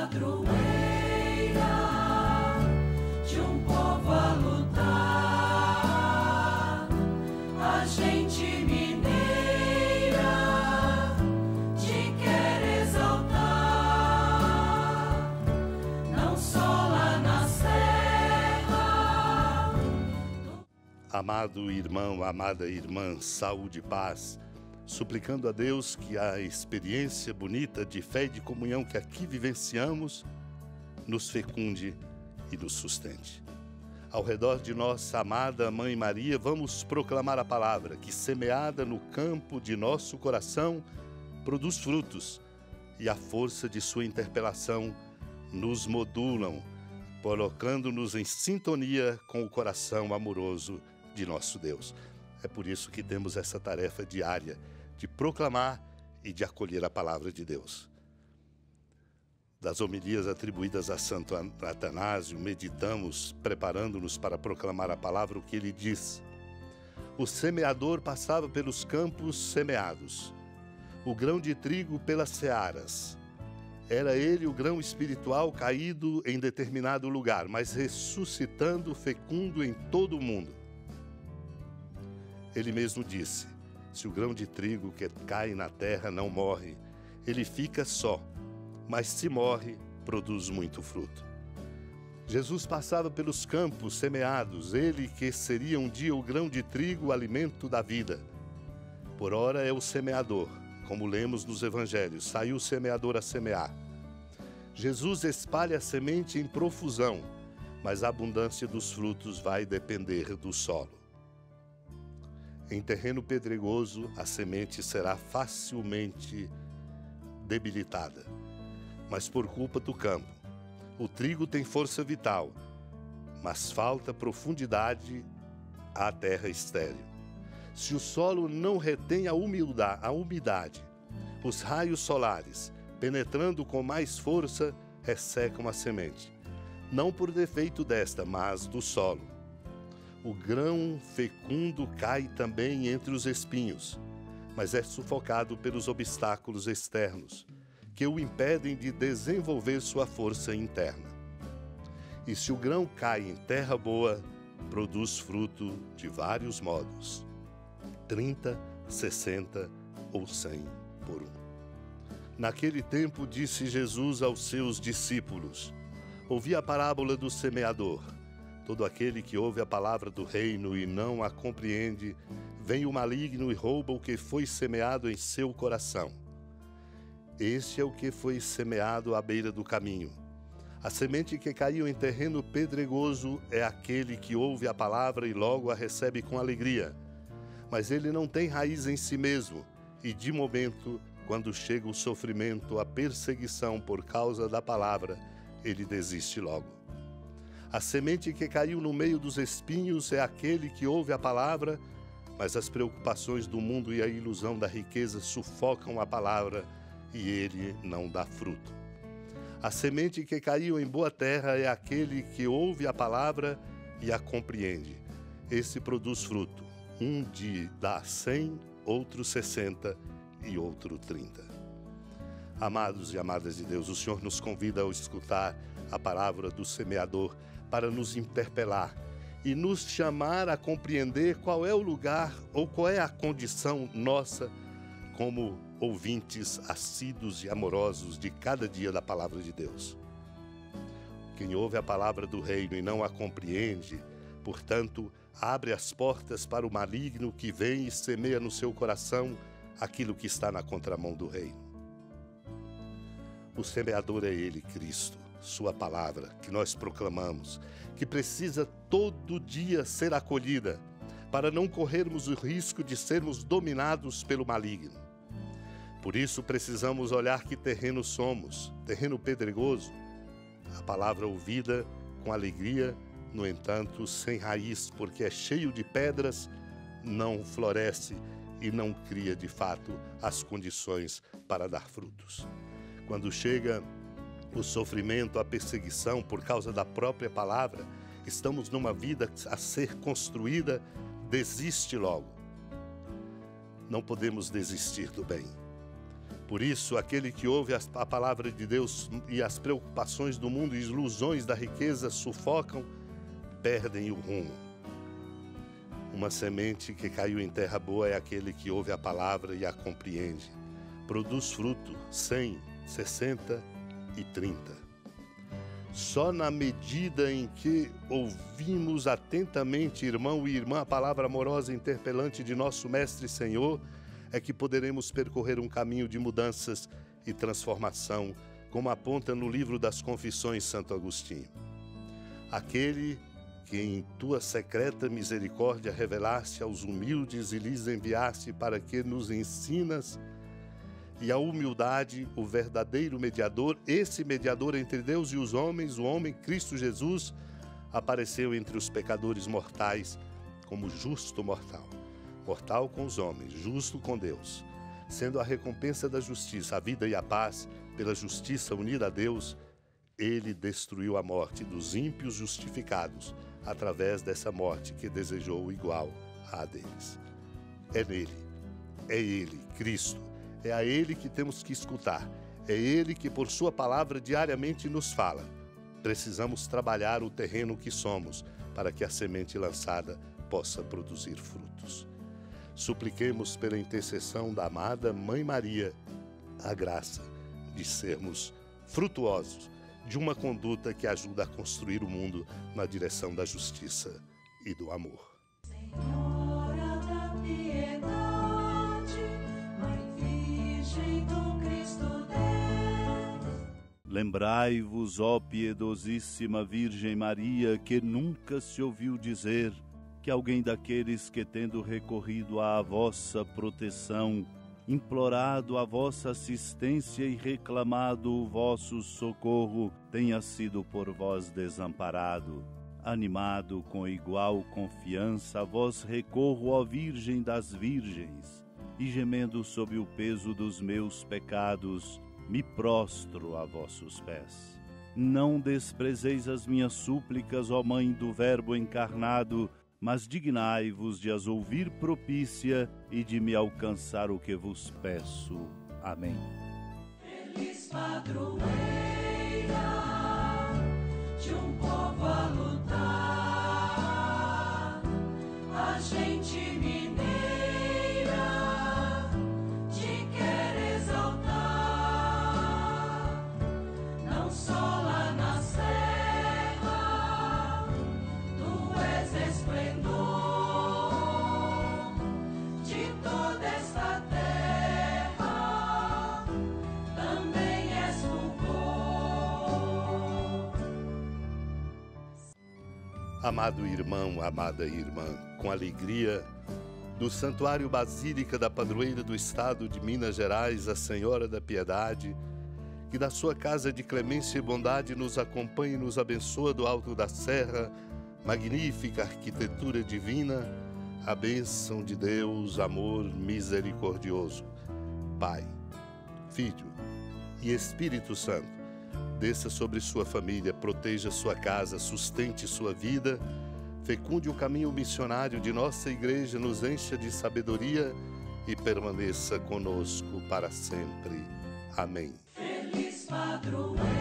padroeira de um povo a lutar, a gente mineira te quer exaltar, não só lá na serra. Amado irmão, amada irmã, saúde e paz, suplicando a Deus que a experiência bonita de fé e de comunhão que aqui vivenciamos nos fecunde e nos sustente. Ao redor de nossa amada Mãe Maria, vamos proclamar a palavra que, semeada no campo de nosso coração, produz frutos, e a força de sua interpelação nos modulam, colocando-nos em sintonia com o coração amoroso de nosso Deus. É por isso que temos essa tarefa diária de proclamar e de acolher a palavra de Deus. Das homilias atribuídas a Santo Atanásio, meditamos, preparando-nos para proclamar a palavra, o que ele diz. O semeador passava pelos campos semeados, o grão de trigo pelas searas. Era ele o grão espiritual caído em determinado lugar, mas ressuscitando fecundo em todo o mundo. Ele mesmo disse, se o grão de trigo que cai na terra não morre, ele fica só, mas se morre, produz muito fruto. Jesus passava pelos campos semeados, ele que seria um dia o grão de trigo, o alimento da vida. Por ora é o semeador, como lemos nos evangelhos, saiu o semeador a semear. Jesus espalha a semente em profusão, mas a abundância dos frutos vai depender do solo. Em terreno pedregoso, a semente será facilmente debilitada, mas por culpa do campo. O trigo tem força vital, mas falta profundidade à terra estéril. Se o solo não retém a umidade, os raios solares, penetrando com mais força, ressecam a semente. Não por defeito desta, mas do solo. O grão fecundo cai também entre os espinhos, mas é sufocado pelos obstáculos externos, que o impedem de desenvolver sua força interna. E se o grão cai em terra boa, produz fruto de vários modos, 30, 60 ou 100 por um. Naquele tempo disse Jesus aos seus discípulos, ouvi a parábola do semeador. Todo aquele que ouve a palavra do reino e não a compreende, vem o maligno e rouba o que foi semeado em seu coração. Este é o que foi semeado à beira do caminho. A semente que caiu em terreno pedregoso é aquele que ouve a palavra e logo a recebe com alegria. Mas ele não tem raiz em si mesmo, e de momento, quando chega o sofrimento, a perseguição por causa da palavra, ele desiste logo. A semente que caiu no meio dos espinhos é aquele que ouve a palavra, mas as preocupações do mundo e a ilusão da riqueza sufocam a palavra e ele não dá fruto. A semente que caiu em boa terra é aquele que ouve a palavra e a compreende. Esse produz fruto. Um dia dá 100, outro 60 e outro 30. Amados e amadas de Deus, o Senhor nos convida a escutar a palavra do semeador para nos interpelar e nos chamar a compreender qual é o lugar ou qual é a condição nossa como ouvintes assíduos e amorosos de cada dia da palavra de Deus. Quem ouve a palavra do reino e não a compreende, portanto, abre as portas para o maligno que vem e semeia no seu coração aquilo que está na contramão do reino. O semeador é ele, Cristo, sua palavra, que nós proclamamos, que precisa todo dia ser acolhida, para não corrermos o risco de sermos dominados pelo maligno. Por isso precisamos olhar que terreno somos, terreno pedregoso, a palavra ouvida com alegria, no entanto, sem raiz, porque é cheio de pedras, não floresce e não cria de fato as condições para dar frutos. Quando chega o sofrimento, a perseguição por causa da própria palavra, estamos numa vida a ser construída, desiste logo. Não podemos desistir do bem. Por isso, aquele que ouve a palavra de Deus e as preocupações do mundo e as ilusões da riqueza sufocam, perdem o rumo. Uma semente que caiu em terra boa é aquele que ouve a palavra e a compreende. Produz fruto 100, 60 e 30. Só na medida em que ouvimos atentamente, irmão e irmã, a palavra amorosa e interpelante de nosso Mestre e Senhor, é que poderemos percorrer um caminho de mudanças e transformação, como aponta no livro das Confissões Santo Agostinho. Aquele que em tua secreta misericórdia revelaste aos humildes e lhes enviaste para que nos ensinas, e a humildade, o verdadeiro mediador, esse mediador entre Deus e os homens, o homem Cristo Jesus, apareceu entre os pecadores mortais como justo mortal. Mortal com os homens, justo com Deus, sendo a recompensa da justiça, a vida e a paz, pela justiça unida a Deus, ele destruiu a morte dos ímpios justificados, através dessa morte que desejou igual à deles. É nele, é ele, Cristo, é a ele que temos que escutar, é ele que por sua palavra diariamente nos fala. Precisamos trabalhar o terreno que somos, para que a semente lançada possa produzir frutos. Supliquemos pela intercessão da amada Mãe Maria a graça de sermos frutuosos de uma conduta que ajuda a construir o mundo na direção da justiça e do amor. Senhora da piedade, Mãe Virgem do Cristo Deus. Lembrai-vos, ó piedosíssima Virgem Maria, que nunca se ouviu dizer que alguém daqueles que, tendo recorrido à vossa proteção, implorado a vossa assistência e reclamado o vosso socorro, tenha sido por vós desamparado. Animado com igual confiança, a vós recorro, ó Virgem das Virgens, e gemendo sob o peso dos meus pecados, me prostro a vossos pés. Não desprezeis as minhas súplicas, ó Mãe do Verbo encarnado, mas dignai-vos de as ouvir propícia e de me alcançar o que vos peço. Amém. Feliz padroeira de um povo a lutar, a gente mineira te quer exaltar, não só lá na serra, tu és esplendor de toda esta terra, também és fulgor. Amado irmão, amada irmã, com alegria, do Santuário Basílica da Padroeira do Estado de Minas Gerais, a Senhora da Piedade, que da sua casa de clemência e bondade nos acompanhe e nos abençoa do alto da serra, magnífica arquitetura divina, a bênção de Deus, amor misericordioso, Pai, Filho e Espírito Santo, desça sobre sua família, proteja sua casa, sustente sua vida, fecunde o caminho missionário de nossa igreja, nos encha de sabedoria e permaneça conosco para sempre. Amém. Feliz padroeira